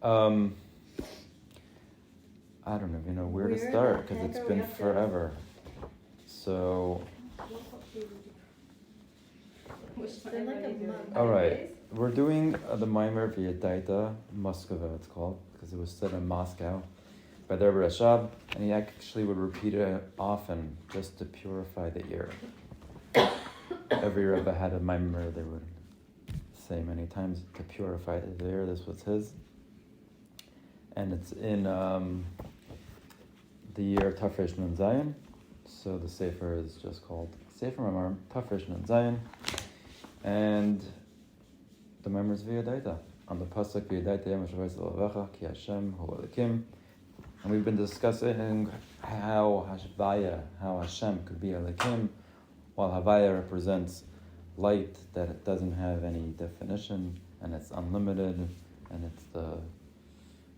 Um, I don't even know where to start because it's been forever. So, all right, we're doing the Maimer Veyodata, Moskova it's called, because it was said in Moscow by the Rebbe Rashab, and he actually would repeat it often just to purify the ear. Every Rebbe had a Maimer they would say many times to purify the ear. This was his. And it's in the year Tafresh Nun Zayin. So the Sefer is just called Sefer Mamar Tafresh Nun Zayin. And the Mamar is Veyodata. On the Pasuk Veyodata Yom HaShavos L'Avacha Ki Hashem Hu Elokim. And we've been discussing how Hashvaya, how Hashem could be Elokim, while Havaya represents light that it doesn't have any definition and it's unlimited, and it's the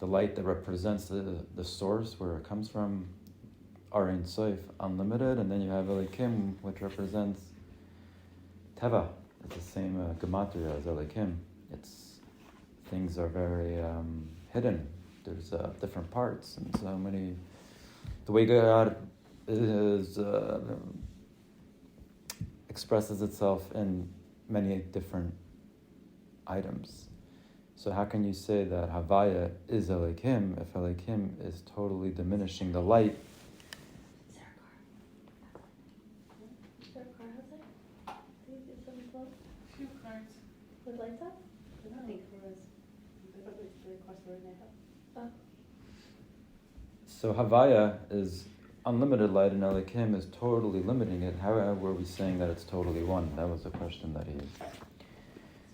light that represents the source where it comes from, Ein Sof, unlimited, and then you have Elokim, which represents Teva. It's the same gematria as Elokim. Things are very hidden. There's different parts, and so many. The way God is expresses itself in many different items. So how can you say that Havaya is Elokim if Elokim is totally diminishing the light? Is there a car outside? Do you do something close? Few cars. With lights up? I think for us. They across the road now. So Havaya is unlimited light and Elokim is totally limiting it. How were we saying that it's totally one? That was the question that he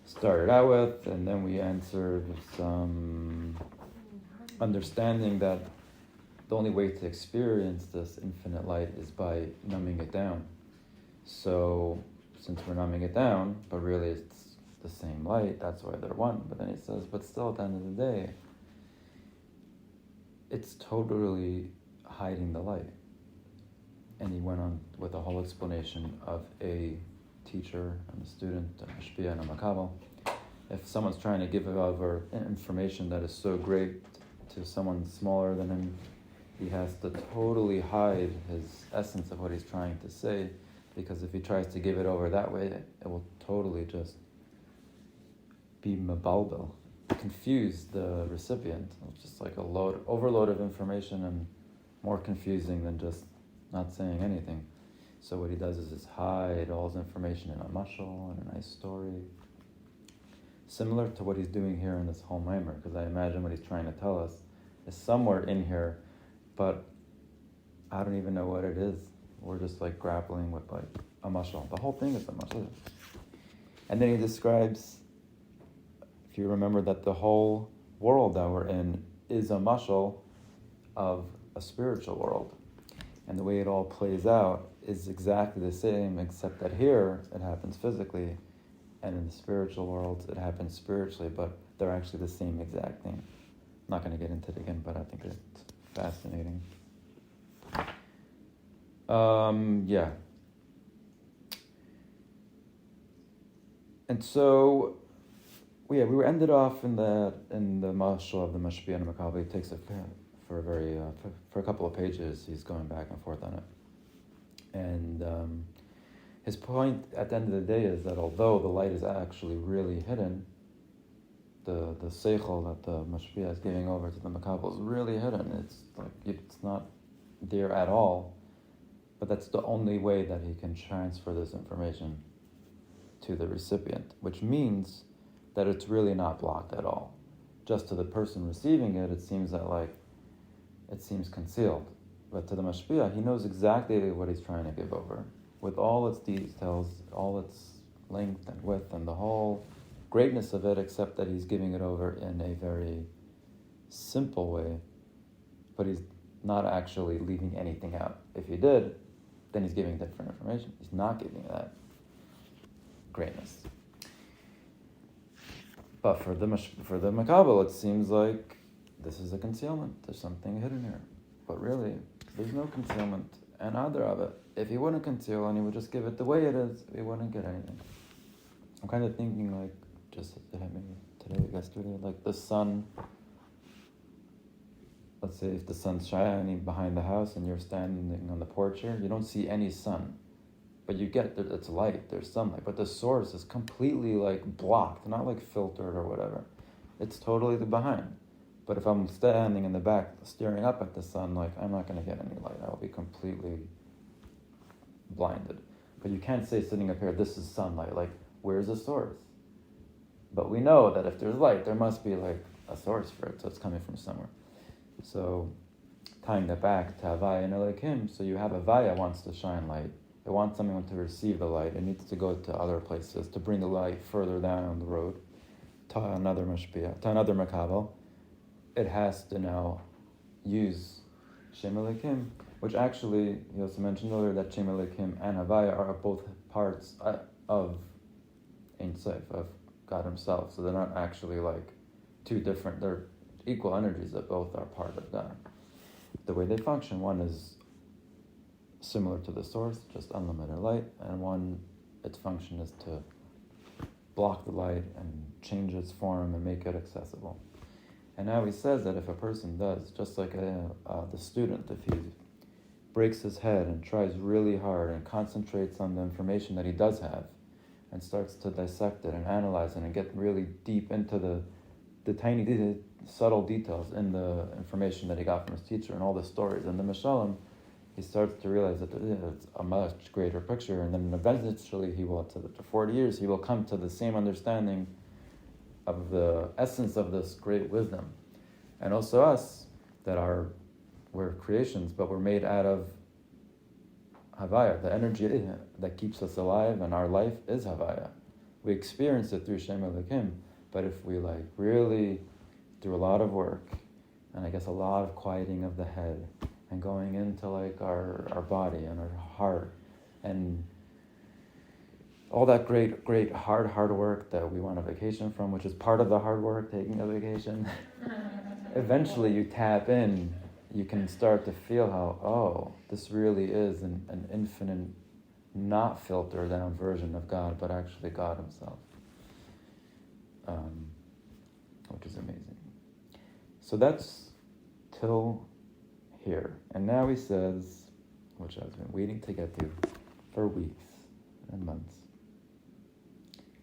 started out with, and then we answered with some understanding that the only way to experience this infinite light is by numbing it down. So since we're numbing it down, but really it's the same light, that's why they're one. But then he says, but still at the end of the day, it's totally hiding the light. And he went on with a whole explanation of a teacher and a student, a mashpia and a makabel. If someone's trying to give over information that is so great to someone smaller than him, he has to totally hide his essence of what he's trying to say, because if he tries to give it over that way, it will totally just be mabalbel, confuse the recipient. It's just like overload of information and more confusing than just not saying anything. So what he does is hide all his information in a mashal and a nice story. Similar to what he's doing here in this whole mimer, because I imagine what he's trying to tell us is somewhere in here, but I don't even know what it is. We're just like grappling with like a mashal. The whole thing is a mashal. And then he describes, if you remember, that the whole world that we're in is a mashal of a spiritual world. And the way it all plays out is exactly the same, except that here it happens physically, and in the spiritual world it happens spiritually, but they're actually the same exact thing. I'm not going to get into it again, but I think it's fascinating. Yeah. And so, we were ended off in the mashal of the mashpia and the makabel. It takes for a couple of pages. He's going back and forth on it, and his point at the end of the day is that although the light is actually really hidden, the seichel that the mashpia is giving over to the makabel is really hidden. It's like it's not there at all, but that's the only way that he can transfer this information to the recipient, which means that it's really not blocked at all. Just to the person receiving it, it seems concealed. But to the mashpia, he knows exactly what he's trying to give over, with all its details, all its length and width, and the whole greatness of it, except that he's giving it over in a very simple way, but he's not actually leaving anything out. If he did, then he's giving different information. He's not giving that greatness. But for the makabel, it seems like this is a concealment. There's something hidden here. But really, there's no concealment. And other of it, if he wouldn't conceal and he would just give it the way it is, he wouldn't get anything. I'm kind of thinking like, just it hit me today, yesterday, like the sun let's say if the sun's shining behind the house and you're standing on the porch here, you don't see any sun. But you get that it's light, there's sunlight, but the source is completely like blocked, not like filtered or whatever. It's totally behind. But if I'm standing in the back staring up at the sun, like I'm not going to get any light. I will be completely blinded. But you can't say sitting up here, this is sunlight. Like, where's the source? But we know that if there's light, there must be like a source for it, so it's coming from somewhere. So tying that back to Havaya and Elohim, so you have Havaya wants to shine light. It wants someone to receive the light. It needs to go to other places to bring the light further down the road to another mashpia, to another makabel. It has to now use Shem Elohim, which actually, he also mentioned earlier that Shem Elohim and Havaya are both parts of Ein Sof, of God Himself. So they're not actually like two different, they're equal energies that both are part of God. The way they function, one is similar to the source, just unlimited light, and one, its function is to block the light and change its form and make it accessible. And now he says that if a person does, just like the student, if he breaks his head and tries really hard and concentrates on the information that he does have and starts to dissect it and analyze it and get really deep into the tiny, subtle details in the information that he got from his teacher and all the stories and the Mishalim, he starts to realize that it's a much greater picture, and then eventually he will, after 40 years, he will come to the same understanding of the essence of this great wisdom. And also us, we're creations, but we're made out of Havaya, the energy that keeps us alive, and our life is Havaya. We experience it through Shem Elohim, but if we really do a lot of work, and I guess a lot of quieting of the head, and going into our body and our heart, and all that great hard work that we want a vacation from, which is part of the hard work, taking a vacation. Eventually you tap in, you can start to feel how, this really is an infinite, not filtered down version of God, but actually God Himself, which is amazing. So that's till here. And now he says, which I've been waiting to get to for weeks and months.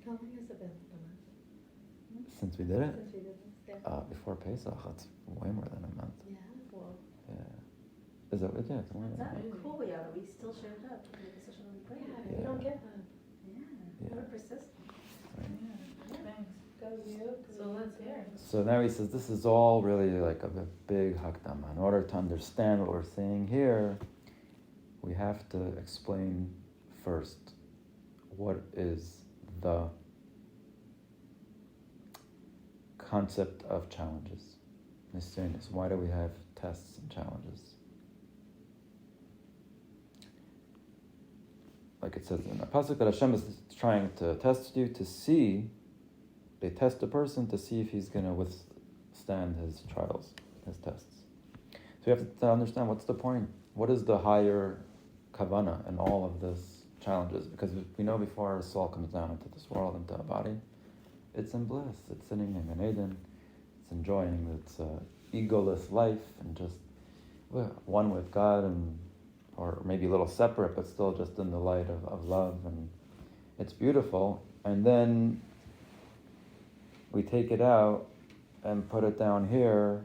How long has it been? A month? Since we did it? Since we did this, yeah. Before Pesach, it's way more than a month. Yeah, well. Yeah. Is that what? Yeah, it's more than a That month. cool, yeah, that we still showed up. It was such a long break. Yeah, you don't get that. Yeah, Yeah. we're persistent. Right. Yeah, thanks. Go you. So let's hear. So now he says this is all really like a big hakdama. In order to understand what we're saying here, we have to explain first what is the concept of challenges. Nisyanis. Why do we have tests and challenges? Like it says in the pasuk that Hashem is trying to test you to see. They test a person to see if he's going to withstand his trials, his tests. So you have to understand what's the point. What is the higher kavana in all of this challenges? Because we know before our soul comes down into this world, into a body, it's in bliss. It's sitting in Gan Eden. It's enjoying its egoless life and just one with God, or maybe a little separate, but still just in the light of love. And it's beautiful. And then we take it out and put it down here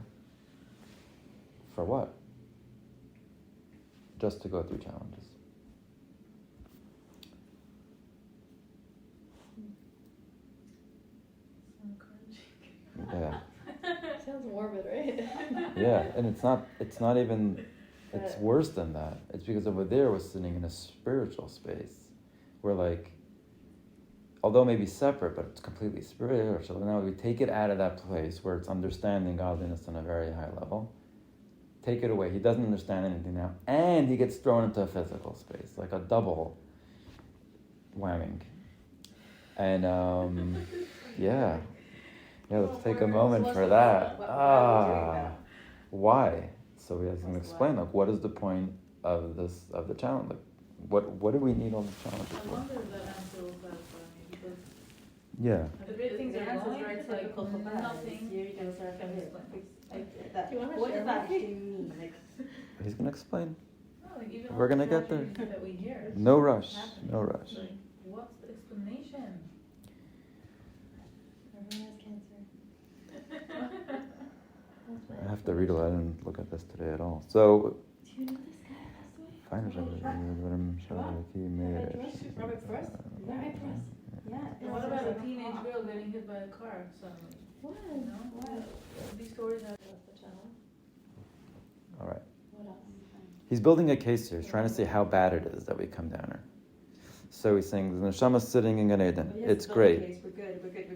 for what? Just to go through challenges. Yeah. Sounds morbid, right? Yeah, and it's not even, it's worse than that. It's because over there we're sitting in a spiritual space where although maybe separate, but it's completely spiritual. Now we take it out of that place where it's understanding godliness on a very high level. Take it away. He doesn't understand anything now. And he gets thrown into a physical space, like a double whamming. And let's take a moment for that. Why? So we have to explain, what is the point of the challenge? What do we need all the challenges I for? wonder if that answer will satisfy me, because Yeah. the great things The are answer is going, very it's like typical for that. nothing Here you can start can from here. explain. Like that. Do you wanna What share does that with me? actually mean? Like, He's gonna explain. No, like even We're all the gonna get there. tragedies that we hear. it's No just rush. happening. No rush. Like, what's the explanation? Everyone has cancer. That's my I have to read a lot. I didn't look at this today at all. So, Do you know this guy passed away? fine. Robert Frost? Right for us. Yeah. And what about a teenage girl getting hit by a car suddenly? What? You know? What? These stories are. That's the channel. All right. What else? He's building a case here. He's trying to say how bad it is that we come down here. So he's saying the neshama sitting in Gan Eden. It's great.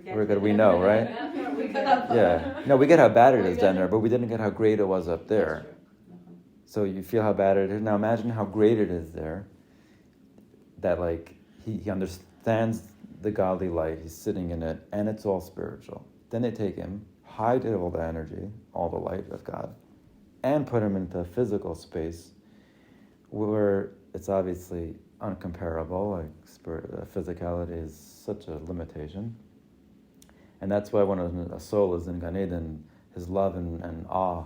We're good. We know, right? We got that far. Yeah. No, we get how bad it is down there, but we didn't get how great it was up there. So you feel how bad it is. Now imagine how great it is there. That like he understands the godly light. He's sitting in it, and it's all spiritual. Then they take him, hide all the energy, all the light of God, and put him into a physical space where it's obviously uncomparable. Like physicality is such a limitation, and that's why when a soul is in Gan Eden, his love and awe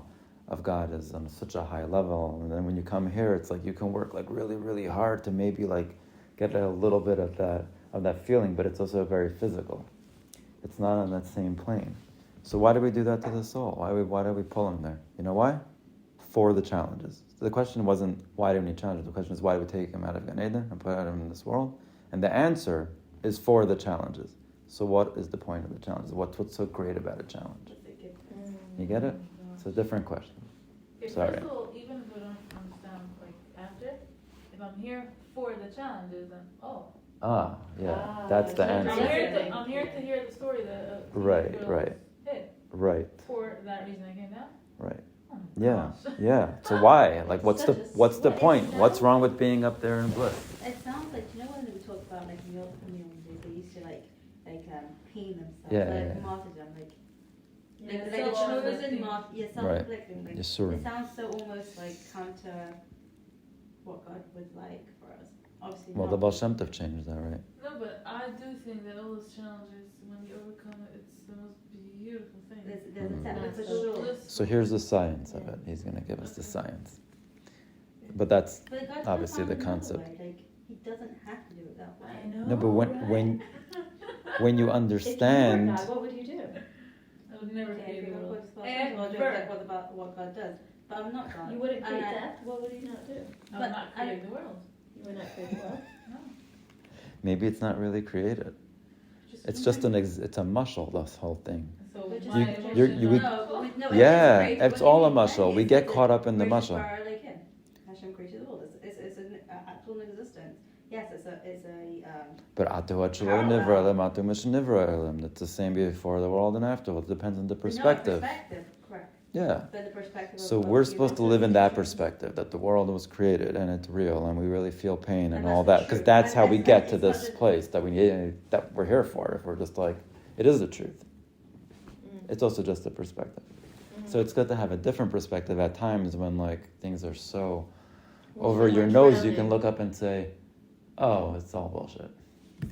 of God is on such a high level. And then when you come here, it's like you can work like really, really hard to maybe like get a little bit of that feeling, but it's also very physical. It's not on that same plane. So why do we do that to the soul? Why do we pull him there? You know why? For the challenges. So the question wasn't why do we need challenges? The question is why do we take him out of Gan Eden and put him in this world? And the answer is for the challenges. So what is the point of the challenges? What's so great about a challenge? You get it? It's a different question. Okay, Sorry. first of all, even if we don't understand like after, if I'm here for the challenges, then That's the so answer. I'm here to hear the story that Right. hit. Right. For that reason I came down. Right. Oh my Yeah. gosh. Yeah. So why? Like, what's the What is point? that? What's wrong with being up there in bliss? It sounds like, you know when we talk about like in your community, they used to like pain themselves, Yeah, like yeah. martyrdom, like Yeah, the self-inflicting. chosen martyr, yeah, self-inflicting. Like, Yes, sir. it sounds so almost like counter what God would like for us. Obviously, Well, not. the Baal Shem Tov changed that, right? No, but I do think that all those challenges, when you overcome it, it's the most beautiful thing. There's a Mhm. technique for So sure. So here's the science of it. He's going to give us the science. But that's But God obviously found the another concept. way. Like He doesn't have to do it that way. I know. No, but when you If you were understand, God, what would you do? I would never Okay, create the of world. course, I'll do Ever. like what God does. But I'm not God. You wouldn't create And I- death. What would you not do? I But would not I- create the world. You would not create the world. No. maybe it's not really created. It's just it's a muscle. This whole thing. So But just- my you're- you would- emotions- No, Yeah, created it's what all a you muscle. mean. We It's get like caught up in the created muscle. by like Him. Hashem created the world. It's an actual existence. Yes, it's a But it's the same before the world and afterwards. It depends on the perspective. perspective, correct. Yeah. But the perspective. So of we're you supposed to know, live in that creation. perspective, that the world was created and it's real and we really feel pain and And all that's that, because true. that's And how we that's get like- to it's not this just- place that we're here for. If we're just like, it is the truth. It's also just a perspective. So it's good to have a different perspective at times when like things are so over your nose. You can look up and say, "Oh, it's all bullshit,"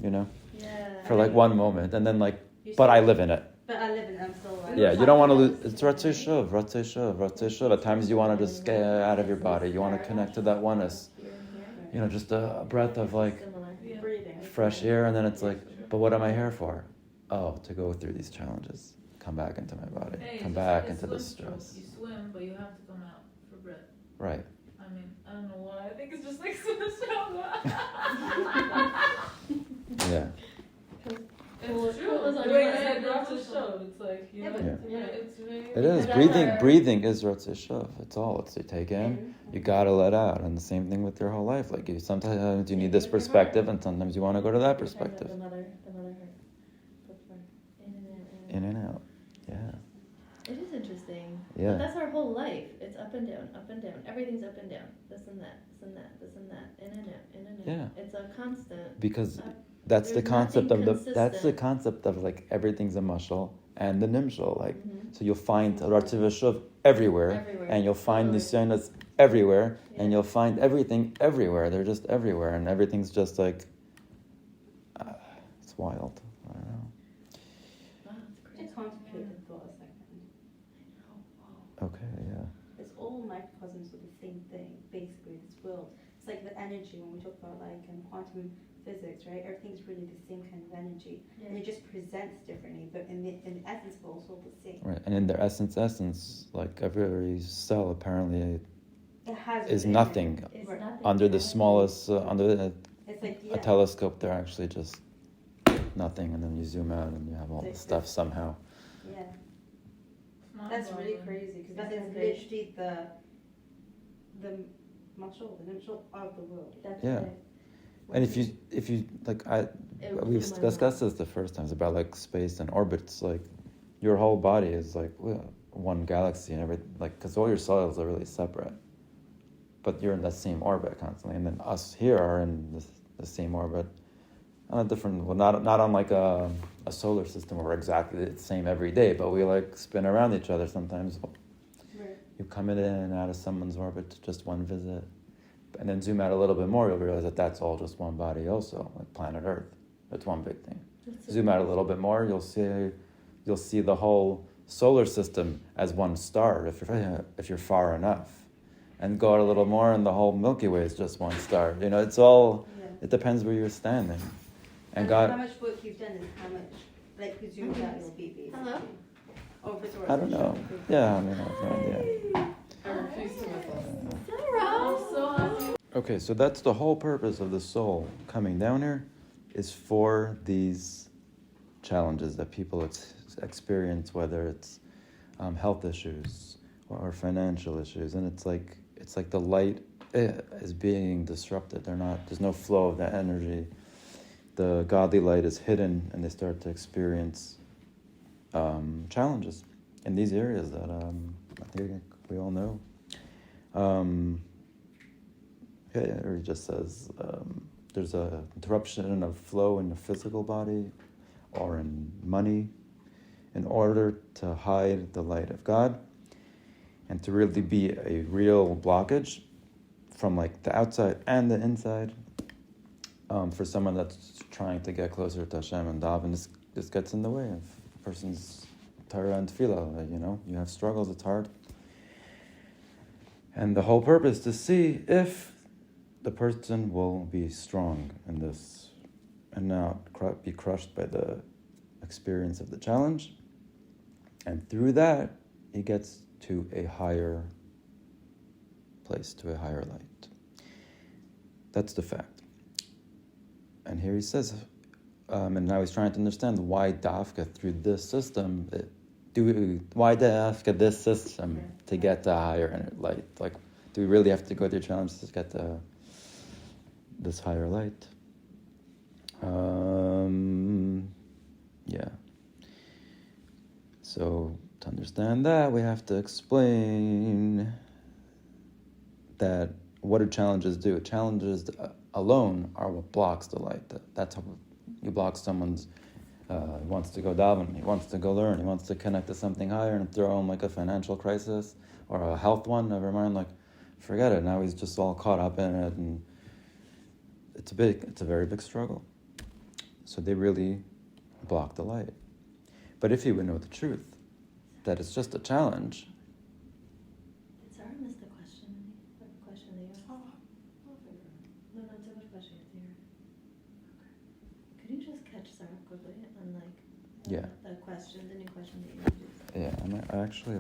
you know, Yeah. for like one moment, and then like, You but still- I live in it. But I live in it. I'm still like. Yeah, you don't want to lose. It's Ratzei Shuv, Ratzei Shuv, Ratzei Shuv. At times you want to just get out of your body. You want to connect to that oneness. You know, just a breath of like Yeah. breathing. fresh air, and then it's like, but what am I here for? Oh, to go through these challenges, come back into my body, Hey, come it's back just into like the a swim stroke. stress. You swim, but you have to come out for breath. Right. I mean, I don't know why. I think it's just like swim stroke. Yeah. Well, It's it true. was on The your way mind. that drops the show, it's like, you Yeah, know, but- Yeah. it's very... It is. But Breathing that's our- breathing is Ratzei Shuv. It's all. It's you take in, you gotta let out. And the same thing with your whole life. Like you sometimes you need this perspective and sometimes you want to go to that perspective. The mother heart. Flips her in and out. In and out. Yeah. It is interesting. Yeah. But that's our whole life. It's up and down, up and down. Everything's up and down. This and that, this and that, this and that. In and out, in and out. Yeah. It's a constant. Because up. that's the There's concept of nothing that's the consistent. concept of like everything's a mushal and the nimshal. Like Mhm. so you'll find Ratzei Shuv everywhere. Everywhere. And you'll find Everywhere. nisyanas everywhere, Yeah. and you'll find everything everywhere. They're just everywhere, and everything's just like, it's wild. I don't know. Wow, it's Just crazy. contemplate the thought a second. same thing, basically, this world. It's like the energy, when we talk about like quantum physics, right? Everything's really the same kind of energy. Yeah. And it just presents differently, but in essence, we're also the same. Right, and in their essence, like every cell apparently It has is within nothing. It's Right. nothing. Under the Yeah. smallest, under It's like, a yeah. telescope, they're actually just nothing, and then you zoom out and you have all the stuff somehow. Yeah. It's That's really mind-boggling. crazy, because that Isn't is that great? literally the muscle of the world. That's Yeah. right. And if you like, It would we've blow my discussed mind. this the first time. It's about like space and orbits. Like your whole body is like one galaxy and everything. Like, because all your cells are really separate, but you're in that same orbit constantly. And then us here are in the same orbit on a different. Well, not on like a solar system where we're exactly the same every day, but we like spin around each other sometimes. Right. You come in and out of someone's orbit, just one visit. And then zoom out a little bit more, you'll realize that that's all just one body also, like planet Earth. That's one big thing. That's so Zoom out a crazy. little bit more, you'll see the whole solar system as one star if you're far enough. And go out a little more and the whole Milky Way is just one star. You know, it's all, Yeah. it depends where you're standing. And how God, much work you've done is how much, like, you zoomed out your BB. Hello? Or if it's I don't know. Yeah, I mean, I have no idea. I'm so happy. Okay, so that's the whole purpose of the soul coming down here, is for these challenges that people experience, whether it's health issues or financial issues, and it's like the light is being disrupted. There's no flow of that energy. The godly light is hidden, and they start to experience challenges in these areas that I think we all know. Or he just says there's a interruption of flow in the physical body or in money in order to hide the light of God and to really be a real blockage from like the outside and the inside for someone that's trying to get closer to Hashem and daven. This gets in the way of a person's Torah and Tefillah. You know, you have struggles, it's hard. And the whole purpose is to see if the person will be strong in this and not be crushed by the experience of the challenge. And through that, he gets to a higher place, to a higher light. That's the fact. And here he says, and now he's trying to understand why dafka through this system, why dafka this system to get to a higher light? Like, do we really have to go through challenges to get to this higher light? Yeah. So to understand that, we have to explain that what do challenges do? Challenges alone are what blocks the light. That's how you block someone's wants to go daven, he wants to go learn, he wants to connect to something higher and throw him like a financial crisis or a health one, never mind, like forget it. Now he's just all caught up in it, and it's a very big struggle. So they really block the light. But if he would know the truth, that it's just a challenge. Did Sarah miss the question? The question that you asked? No, not so much question at the end. Okay. Could you just catch Sarah quickly on like Yeah. the question, the new question that you introduced? Yeah, I actually